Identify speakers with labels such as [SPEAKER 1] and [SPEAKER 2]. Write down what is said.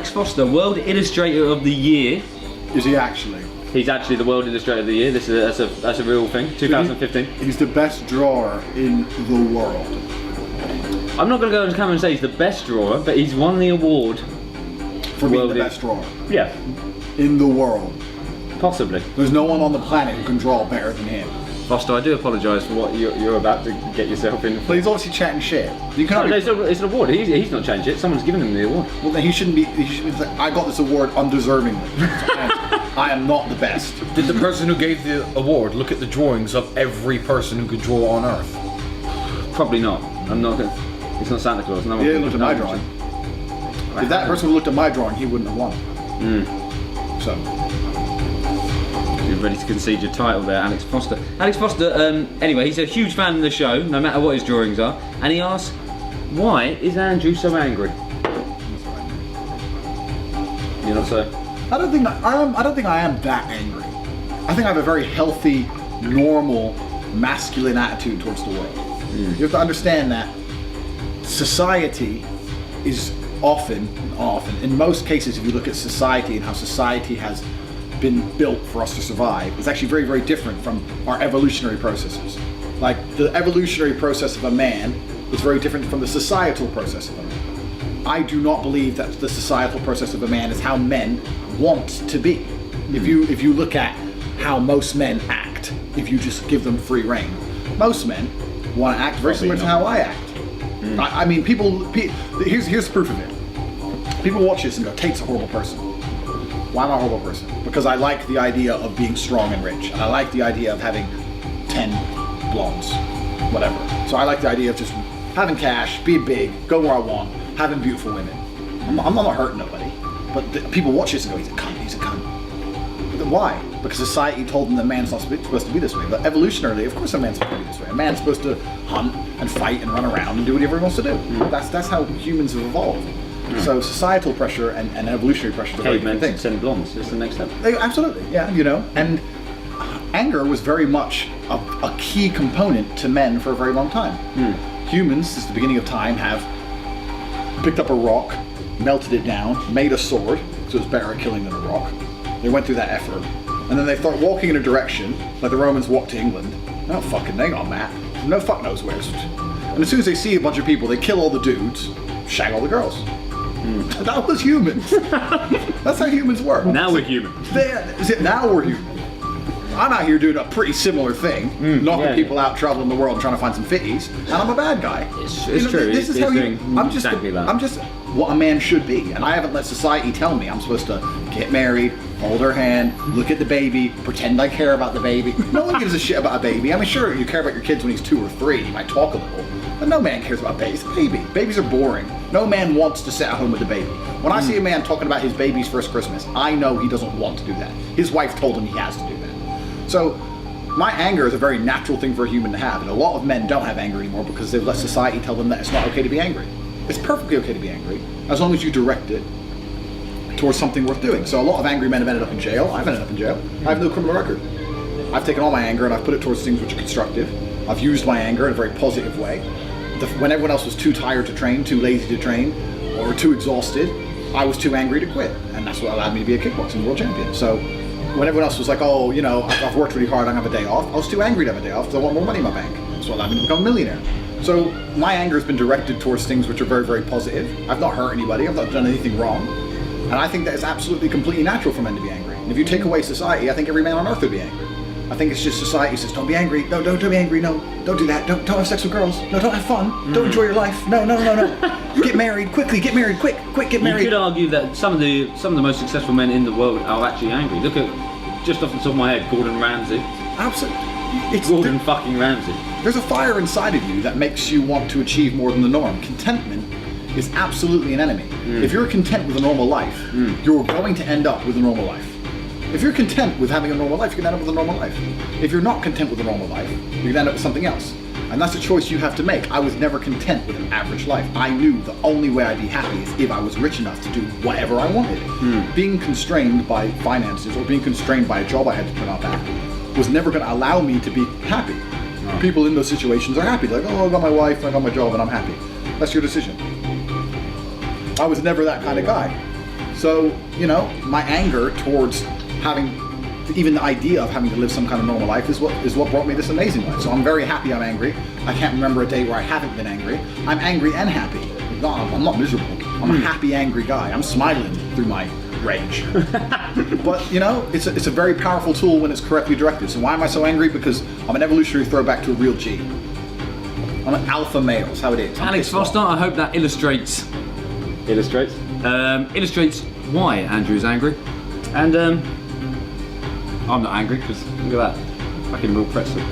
[SPEAKER 1] Alex Foster, World Illustrator of the Year.
[SPEAKER 2] Is he actually?
[SPEAKER 1] He's actually the World Illustrator of the Year. That's a real thing. 2015.
[SPEAKER 2] He's the best drawer in the world.
[SPEAKER 1] I'm not going to go on camera and say he's the best drawer, but he's won the award
[SPEAKER 2] for being the best drawer.
[SPEAKER 1] Yeah.
[SPEAKER 2] In the world.
[SPEAKER 1] Possibly.
[SPEAKER 2] There's no one on the planet who can draw better than him.
[SPEAKER 1] Foster, I do apologise for what you're about to get yourself in.
[SPEAKER 2] But he's obviously chatting shit. You
[SPEAKER 1] no, it's an award. He's not changed it. Someone's given him the award.
[SPEAKER 2] Well, then he shouldn't be. I got this award undeservingly. I am not the best.
[SPEAKER 3] Did the person who gave the award look at the drawings of every person who could draw on Earth?
[SPEAKER 1] Probably not. I'm not. It's not Santa Claus. No one.
[SPEAKER 2] He didn't look at my drawing. If that person would looked at my drawing, he wouldn't have won. So.
[SPEAKER 1] You're ready to concede your title there, Alex Foster. Alex Foster, anyway, he's a huge fan of the show, no matter what his drawings are, and he asks, why is Andrew so angry? You're not so?
[SPEAKER 2] I don't think I am that angry. I think I have a very healthy, normal, masculine attitude towards the world. You have to understand that society is often, in most cases, if you look at society and how society has been built for us to survive, it's actually very, very different from our evolutionary processes. Like, the evolutionary process of a man is very different from the societal process of a man. I do not believe that the societal process of a man is how men want to be. If you look at how most men act, if you just give them free rein, most men want to act very similar to how I act. I mean, here's proof of it. People watch this and go, Tate's a horrible person. Why am I a horrible person? Because I like the idea of being strong and rich. And I like the idea of having 10 blondes, whatever. So I like the idea of just having cash, being big, go where I want, having beautiful women. I'm not hurting nobody. But people watch this and go, he's a cunt, he's a cunt. But why? Because society told them that man's not supposed to be this way. But evolutionarily, of course a man's supposed to be this way. A man's supposed to hunt and fight and run around and do whatever he wants to do. That's how humans have evolved. So societal pressure and evolutionary pressure are very different things.
[SPEAKER 1] Send blondes, that's the next step.
[SPEAKER 2] Absolutely, yeah, and anger was very much a key component to men for a very long time. Humans, since the beginning of time, have picked up a rock, melted it down, made a sword, so it's better at killing than a rock. They went through that effort, and then they start walking in a direction, like the Romans walked to England. No fucking, they got a map. No fuck knows where. And as soon as they see a bunch of people, they kill all the dudes, shag all the girls. That was humans. That's how humans work.
[SPEAKER 1] Now we're human.
[SPEAKER 2] Now we're human. I'm out here doing a pretty similar thing, knocking people out, traveling the world, trying to find some fitties, and I'm a bad guy.
[SPEAKER 1] It's true.
[SPEAKER 2] This is how I'm just
[SPEAKER 1] exactly that.
[SPEAKER 2] I'm just what a man should be, and I haven't let society tell me I'm supposed to get married, hold her hand, look at the baby, pretend I care about the baby. No one gives a shit about a baby. I mean, sure, you care about your kids when he's 2 or 3, and you might talk a little, but no man cares about babies. Babies are boring. No man wants to sit at home with a baby. When I see a man talking about his baby's first Christmas, I know he doesn't want to do that. His wife told him he has to do that. So my anger is a very natural thing for a human to have, and a lot of men don't have anger anymore because they've let society tell them that it's not okay to be angry. It's perfectly okay to be angry, as long as you direct it towards something worth doing. So a lot of angry men have ended up in jail. I've ended up in jail. I have no criminal record. I've taken all my anger and I've put it towards things which are constructive. I've used my anger in a very positive way. When everyone else was too tired to train, too lazy to train, or too exhausted, I was too angry to quit. And that's what allowed me to be a kickboxing world champion. So when everyone else was like, oh, you know, I've worked really hard, I have a day off, I was too angry to have a day off because I want more money in my bank. That's what allowed me to become a millionaire. So my anger has been directed towards things which are very, very positive. I've not hurt anybody, I've not done anything wrong. And I think that it's absolutely completely natural for men to be angry. And if you take away society, I think every man on earth would be angry. I think it's just society says, don't be angry, no, don't be angry, no, don't do that, don't have sex with girls, no, don't have fun, don't enjoy your life, no. Get married, quickly, get married, quick, get married.
[SPEAKER 1] You could argue that some of the most successful men in the world are actually angry. Look at, just off the top of my head, Gordon Ramsay.
[SPEAKER 2] Absolutely.
[SPEAKER 1] Fucking Ramsay.
[SPEAKER 2] There's a fire inside of you that makes you want to achieve more than the norm. Contentment is absolutely an enemy. If you're content with a normal life, you're going to end up with a normal life. If you're content with having a normal life, you're going to end up with a normal life. If you're not content with a normal life, you're going to end up with something else. And that's a choice you have to make. I was never content with an average life. I knew the only way I'd be happy is if I was rich enough to do whatever I wanted. Being constrained by finances or being constrained by a job I had to put up at was never going to allow me to be happy. People in those situations are happy. They're like, oh, I got my wife, I got my job, and I'm happy. That's your decision. I was never that kind of guy. So, you know, my anger towards having, even the idea of having to live some kind of normal life is what brought me this amazing life. So I'm very happy I'm angry. I can't remember a day where I haven't been angry. I'm angry and happy. I'm not miserable. I'm a happy, angry guy. I'm smiling through my rage. But, you know, it's a very powerful tool when it's correctly directed. So why am I so angry? Because I'm an evolutionary throwback to a real G. I'm an alpha male, that's how it is.
[SPEAKER 1] Alex Foster, I hope that illustrates why Andrew is angry. And I'm not angry, because look at that, fucking real pretzel.